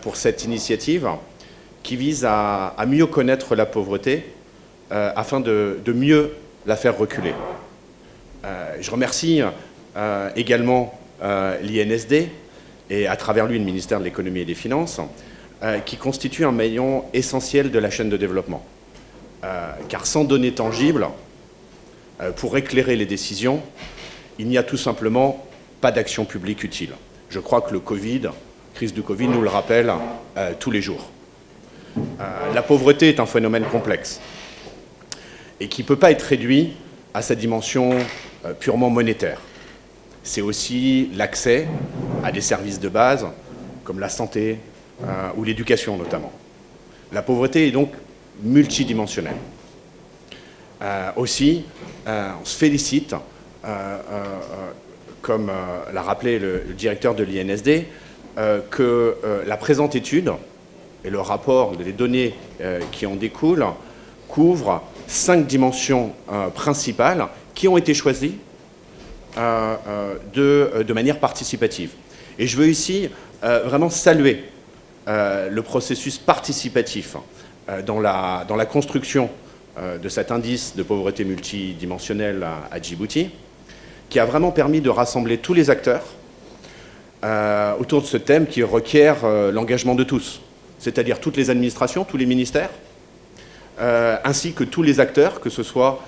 pour cette initiative qui vise à mieux connaître la pauvreté afin de mieux la faire reculer. Je remercie également l'INSD et à travers lui le ministère de l'économie et des finances qui constitue un maillon essentiel de la chaîne de développement. Car sans données tangibles, pour éclairer les décisions, il n'y a tout simplement pas d'action publique utile. Je crois que la crise du Covid nous le rappelle tous les jours. La pauvreté est un phénomène complexe et qui ne peut pas être réduit à sa dimension purement monétaire. C'est aussi l'accès à des services de base comme la santé ou l'éducation notamment. La pauvreté est donc multidimensionnelle. Aussi, on se félicite, comme l'a rappelé le directeur de l'INSD, que la présente étude et le rapport, les données qui en découlent, couvrent 5 dimensions principales qui ont été choisies de manière participative. Et je veux ici vraiment saluer le processus participatif dans la construction de cet indice de pauvreté multidimensionnelle à Djibouti, qui a vraiment permis de rassembler tous les acteurs autour de ce thème qui requiert l'engagement de tous, c'est-à-dire toutes les administrations, tous les ministères, ainsi que tous les acteurs, que ce soit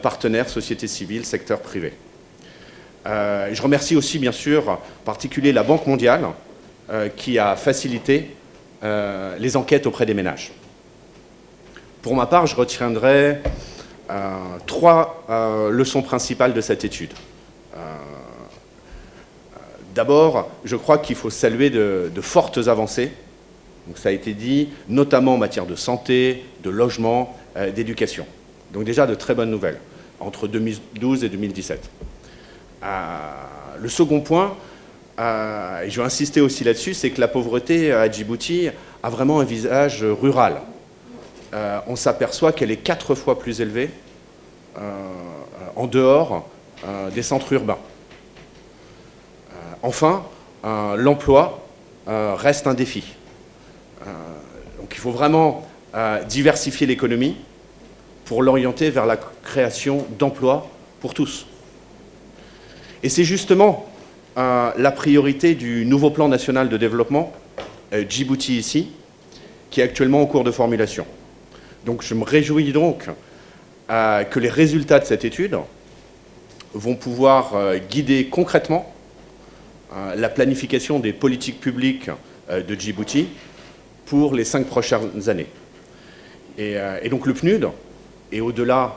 partenaires, société civile, secteur privé. Je remercie aussi, bien sûr, en particulier la Banque mondiale, qui a facilité les enquêtes auprès des ménages. Pour ma part, je retiendrai 3 leçons principales de cette étude. D'abord, je crois qu'il faut saluer de fortes avancées, donc ça a été dit, notamment en matière de santé, de logement, d'éducation. Donc déjà de très bonnes nouvelles, entre 2012 et 2017. Le second point, et je vais insister aussi là-dessus, c'est que la pauvreté à Djibouti a vraiment un visage rural. On s'aperçoit qu'elle est 4 fois plus élevée en dehors des centres urbains. Enfin, l'emploi reste un défi. Donc il faut vraiment diversifier l'économie pour l'orienter vers la création d'emplois pour tous. Et c'est justement la priorité du nouveau plan national de développement, Djibouti ici, qui est actuellement en cours de formulation. Donc je me réjouis donc que les résultats de cette étude vont pouvoir guider concrètement la planification des politiques publiques de Djibouti pour les 5 prochaines années. Et donc le PNUD, et au-delà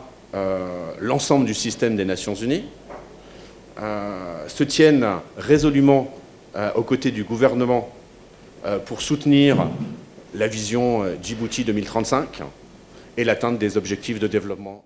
l'ensemble du système des Nations Unies, se tiennent résolument aux côtés du gouvernement pour soutenir la vision Djibouti 2035 et l'atteinte des objectifs de développement.